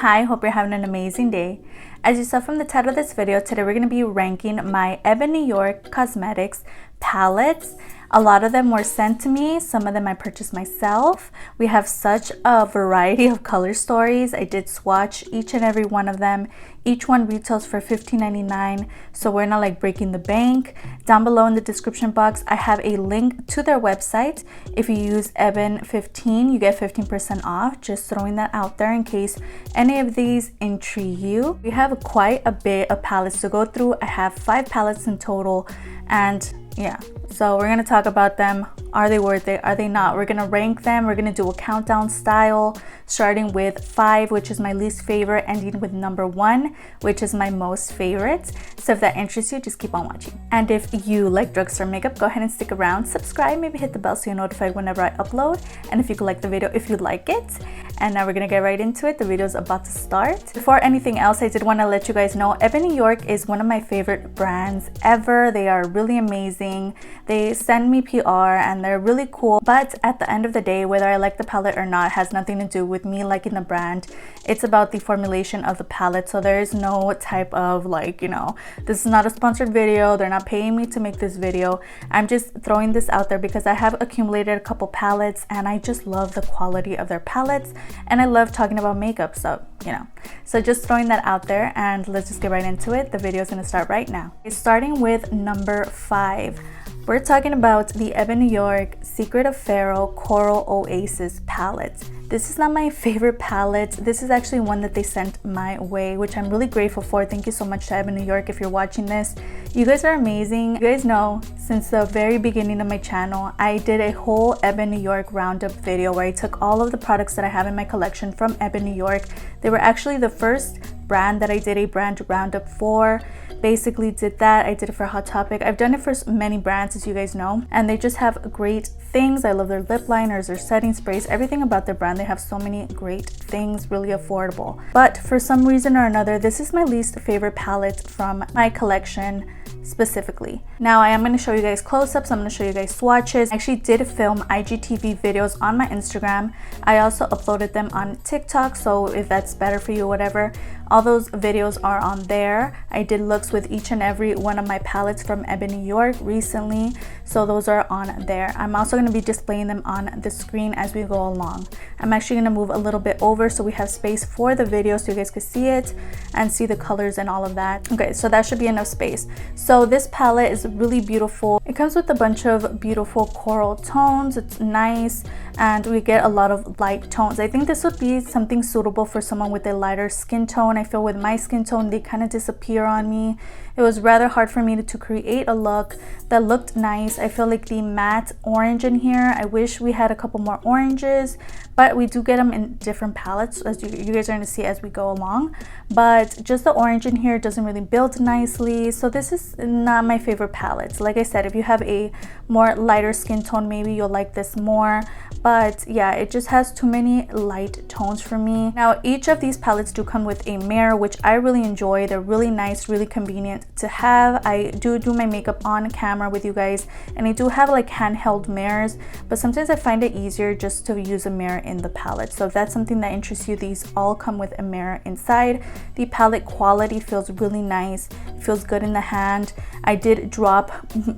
Hi, hope you're having an amazing day. As you saw from the title of this video, today we're going to be ranking my Ebin New York Cosmetics palettes. A lot of them were sent to me, some of them I purchased myself. We have such a variety of color stories. I did swatch each and every one of them. Each one retails for $15.99, so we're not like breaking the bank. Down below in the description box, I have a link to their website. If you use Ebin15, you get 15% off. Just throwing that out there in case any of these intrigue you. We have quite a bit of palettes to go through. I have 5 palettes in total, and yeah, so we're gonna talk about them. Are they worth it? Are they not? We're gonna rank them. We're gonna do a countdown style, starting with 5, which is my least favorite, ending with number 1, which is my most favorite. So if that interests you, just keep on watching. And if you like drugstore makeup, go ahead and stick around, subscribe, maybe hit the bell so you're notified whenever I upload. And if you could like the video, if you like it. And now we're gonna get right into it. The video is about to start. Before anything else, I did want to let you guys know Ebin New York is one of my favorite brands ever. They are really amazing. They send me PR and they're really cool. But at the end of the day, whether I like the palette or not has nothing to do with me liking the brand. It's about the formulation of the palette. So there is no type of like, you know, this is not a sponsored video. They're not paying me to make this video. I'm just throwing this out there because I have accumulated a couple palettes and I just love the quality of their palettes. And I love talking about makeup, so you know, so just throwing that out there, and let's just get right into it. The video is going to start right now. Starting with number 5, we're talking about the Ebin New York Secret of Pharaoh Coral Oasis palette. This is not my favorite palette. This is actually one that they sent my way, which I'm really grateful for. Thank you so much to Ebin New York if you're watching this. You guys are amazing. You guys know since the very beginning of my channel, I did a whole Ebin New York roundup video where I took all of the products that I have in my collection from Ebin New York. They were actually the first brand that I did a brand roundup for. Basically did that. I did it for Hot Topic. I've done it for many brands, as you guys know, and they just have great things. I love their lip liners, their setting sprays, everything about their brand. They have so many great things, really affordable. But for some reason or another, this is my least favorite palette from my collection specifically. Now I am going to show you guys close-ups. I'm going to show you guys swatches. I actually did film IGTV videos on my Instagram. I also uploaded them on TikTok, so if that's better for you, whatever, all those videos are on there. I did looks with each and every one of my palettes from Ebin New York recently, so those are on there. I'm also going to be displaying them on the screen as we go along. I'm actually going to move a little bit over so we have space for the video so you guys can see it and see the colors and all of that. Okay, so that should be enough space. So this palette is really beautiful. It comes with a bunch of beautiful coral tones. It's nice, and we get a lot of light tones. I think this would be something suitable for someone with a lighter skin tone. I feel with my skin tone, they kind of disappear on me. It was rather hard for me to create a look that looked nice. I feel like the matte orange in here, I wish we had a couple more oranges, but we do get them in different palettes, as you guys are going to see as we go along. But just the orange in here doesn't really build nicely, so this is not my favorite palette. Like I said, if you have a more lighter skin tone, maybe you'll like this more. But yeah, it just has too many light tones for me. Now each of these palettes do come with a mirror, which I really enjoy. They're really nice, really convenient to have. I do my makeup on camera with you guys, and I do have like handheld mirrors, but sometimes I find it easier just to use a mirror in the palette. So if that's something that interests you, these all come with a mirror inside. The palette quality feels really nice. It feels good in the hand. I did drop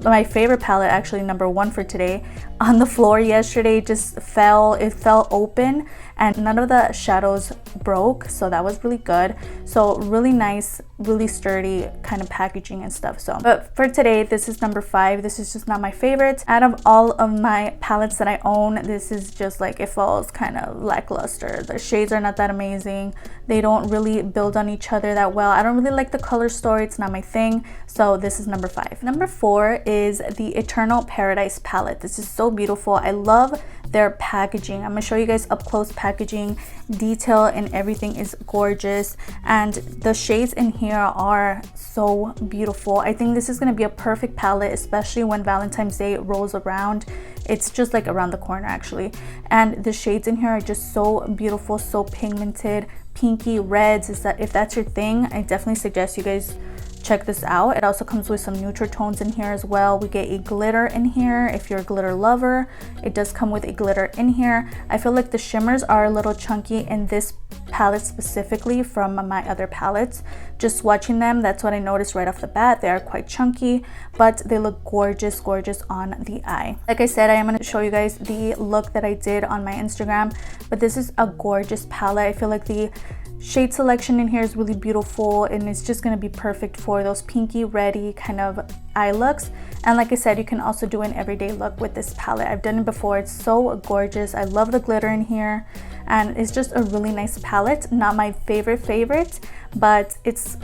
my favorite palette, actually number 1 for today, on the floor yesterday. It fell open and none of the shadows broke, so that was really good. So really nice, really sturdy kind of packaging and stuff. So but for today, this is number 5. This is just not my favorite. Out of all of my palettes that I own, this is just like, it falls kind of lackluster. The shades are not that amazing. They don't really build on each other that well. I don't really like the color story. It's not my thing, so this is number 5. Number 4 is the Eternal Paradise palette. This is so beautiful. I love their packaging. I'm gonna show you guys up close packaging. Detail and everything is gorgeous, and the shades in here are so beautiful. I think this is gonna be a perfect palette, especially when Valentine's Day rolls around. It's just like around the corner actually, and the shades in here are just so beautiful, so pigmented, pinky reds. If that's your thing, I definitely suggest you guys check this out. It also comes with some neutral tones in here as well. We get a glitter in here if you're a glitter lover. It does come with a glitter in here. I feel like the shimmers are a little chunky in this palettes specifically from my other palettes. Just watching them, that's what I noticed right off the bat. They are quite chunky, but they look gorgeous, gorgeous on the eye. Like I said, I am going to show you guys the look that I did on my Instagram, but this is a gorgeous palette. I feel like the shade selection in here is really beautiful, and it's just going to be perfect for those pinky reddy kind of eye looks. And like I said, you can also do an everyday look with this palette. I've done it before. It's so gorgeous. I love the glitter in here, and it's just a really nice palette. Not my favorite, but it's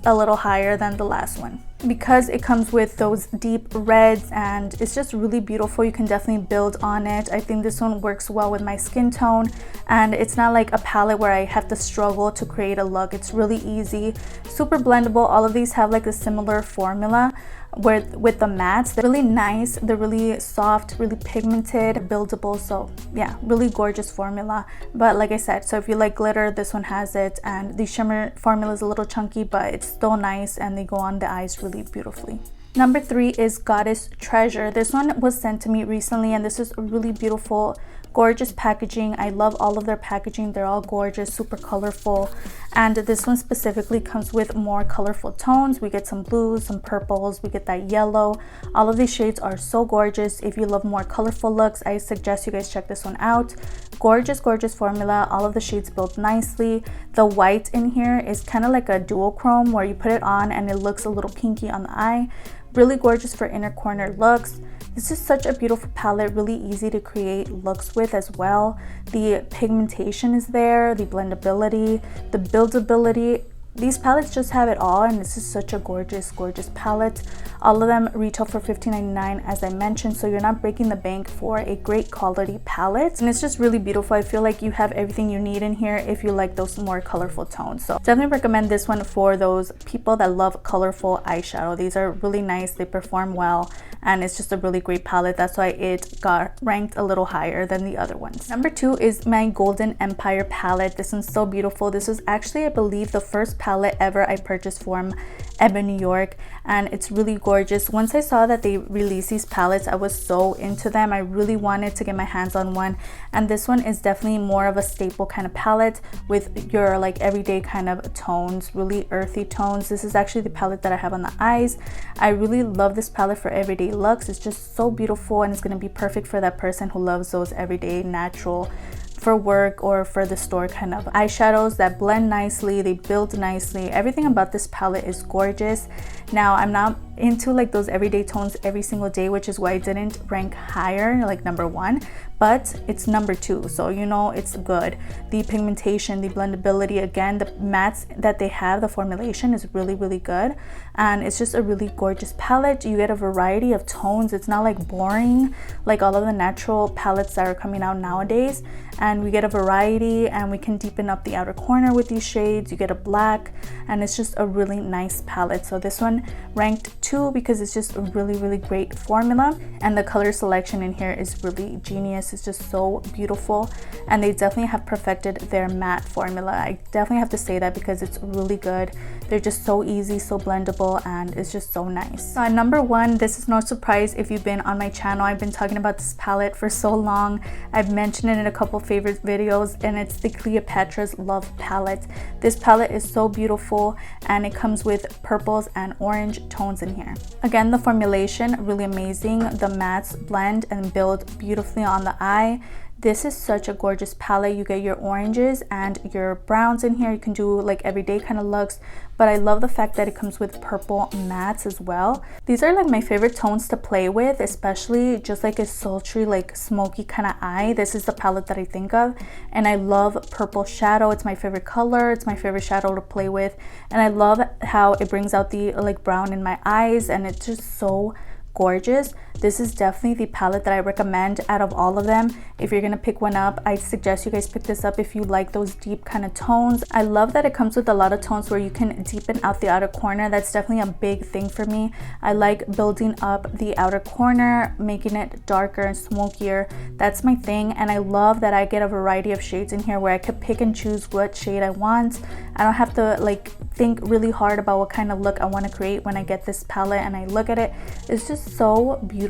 a little higher than the last one because it comes with those deep reds, and it's just really beautiful. You can definitely build on it. I think this one works well with my skin tone, and it's not like a palette where I have to struggle to create a look. It's really easy, super blendable. All of these have like a similar formula where with the mattes, they're really nice, they're really soft, really pigmented, buildable. So yeah, really gorgeous formula. But like I said, so if you like glitter, this one has it, and the shimmer formula is a little chunky, but it's still nice, and they go on the eyes really beautifully. Number 3 is Goddess Treasure. This one was sent to me recently, and this is a really beautiful, gorgeous packaging. I love all of their packaging. They're all gorgeous, super colorful, and this one specifically comes with more colorful tones. We get some blues, some purples, we get that yellow. All of these shades are so gorgeous. If you love more colorful looks, I suggest you guys check this one out. Gorgeous, gorgeous formula. All of the shades build nicely. The white in here is kind of like a duochrome where you put it on and it looks a little pinky on the eye. Really gorgeous for inner corner looks. This is such a beautiful palette, really easy to create looks with as well. The pigmentation is there, the blendability, the buildability. These palettes just have it all, and this is such a gorgeous, gorgeous palette. All of them retail for $15.99 as I mentioned, so you're not breaking the bank for a great quality palette. And it's just really beautiful. I feel like you have everything you need in here if you like those more colorful tones. So definitely recommend this one for those people that love colorful eyeshadow. These are really nice, they perform well, and it's just a really great palette. That's why it got ranked a little higher than the other ones. Number 2 is my Golden Empire palette. This one's so beautiful. This is actually, I believe, the first palette ever I purchased from Ebin, New York, and it's really gorgeous. Once I saw that they released these palettes, I was so into them. I really wanted to get my hands on one, and this one is definitely more of a staple kind of palette with your like everyday kind of tones, really earthy tones. This is actually the palette that I have on the eyes. I really love this palette for everyday looks. It's just so beautiful, and it's going to be perfect for that person who loves those everyday natural for work or for the store kind of eyeshadows that blend nicely, they build nicely. Everything about this palette is gorgeous. Now, I'm not into like those everyday tones every single day, which is why I didn't rank higher, like number 1, but it's number 2, so you know it's good. The pigmentation, the blendability, again, the mattes that they have, the formulation is really, really good, and it's just a really gorgeous palette. You get a variety of tones. It's not like boring like all of the natural palettes that are coming out nowadays, and we get a variety, and we can deepen up the outer corner with these shades. You get a black, and it's just a really nice palette. So this one ranked 2 because it's just a really, really great formula, and the color selection in here is really genius. It's just so beautiful, and they definitely have perfected their matte formula. I definitely have to say that because it's really good. They're just so easy, so blendable, and it's just so nice. So number 1, this is no surprise if you've been on my channel. I've been talking about this palette for so long. I've mentioned it in a couple favorite videos, and it's the Cleopatras Love palette. This palette is so beautiful, and it comes with purples and orange tones in here. Again, the formulation really amazing. The mattes blend and build beautifully on the eye. This is such a gorgeous palette. You get your oranges and your browns in here. You can do like everyday kind of looks, but I love the fact that it comes with purple mattes as well. These are like my favorite tones to play with, especially just like a sultry, like smoky kind of eye. This is the palette that I think of, and I love purple shadow. It's my favorite color. It's my favorite shadow to play with, and I love how it brings out the like brown in my eyes, and it's just so gorgeous. This is definitely the palette that I recommend out of all of them. If you're gonna pick one up, I suggest you guys pick this up if you like those deep kind of tones. I love that it comes with a lot of tones where you can deepen out the outer corner. That's definitely a big thing for me. I like building up the outer corner, making it darker and smokier. That's my thing, and I love that I get a variety of shades in here where I could pick and choose what shade I want. I don't have to like think really hard about what kind of look I want to create when I get this palette and I look at it. It's just so beautiful.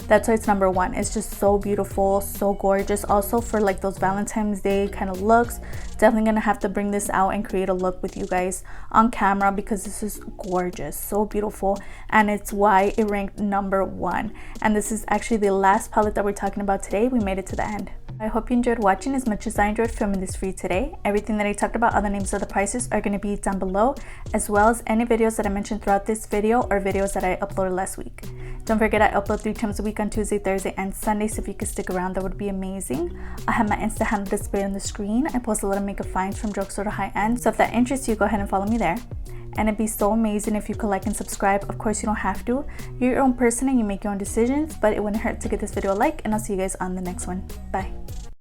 That's why it's number one. It's just so beautiful, so gorgeous. Also for like those Valentine's Day kind of looks, definitely gonna have to bring this out and create a look with you guys on camera because this is gorgeous, so beautiful, and it's why it ranked number one. And this is actually the last palette that we're talking about today. We made it to the end. I hope you enjoyed watching as much as I enjoyed filming this for you today. Everything that I talked about, all the names of the prices are going to be down below, as well as any videos that I mentioned throughout this video or videos that I uploaded last week. Don't forget I upload 3 times a week on Tuesday, Thursday, and Sunday, so if you could stick around, that would be amazing. I have my Insta handle displayed on the screen. I post a lot of makeup finds from drugstore to high-end, so if that interests you, go ahead and follow me there. And it'd be so amazing if you could like and subscribe. Of course, you don't have to. You're your own person and you make your own decisions, but it wouldn't hurt to give this video a like, and I'll see you guys on the next one. Bye.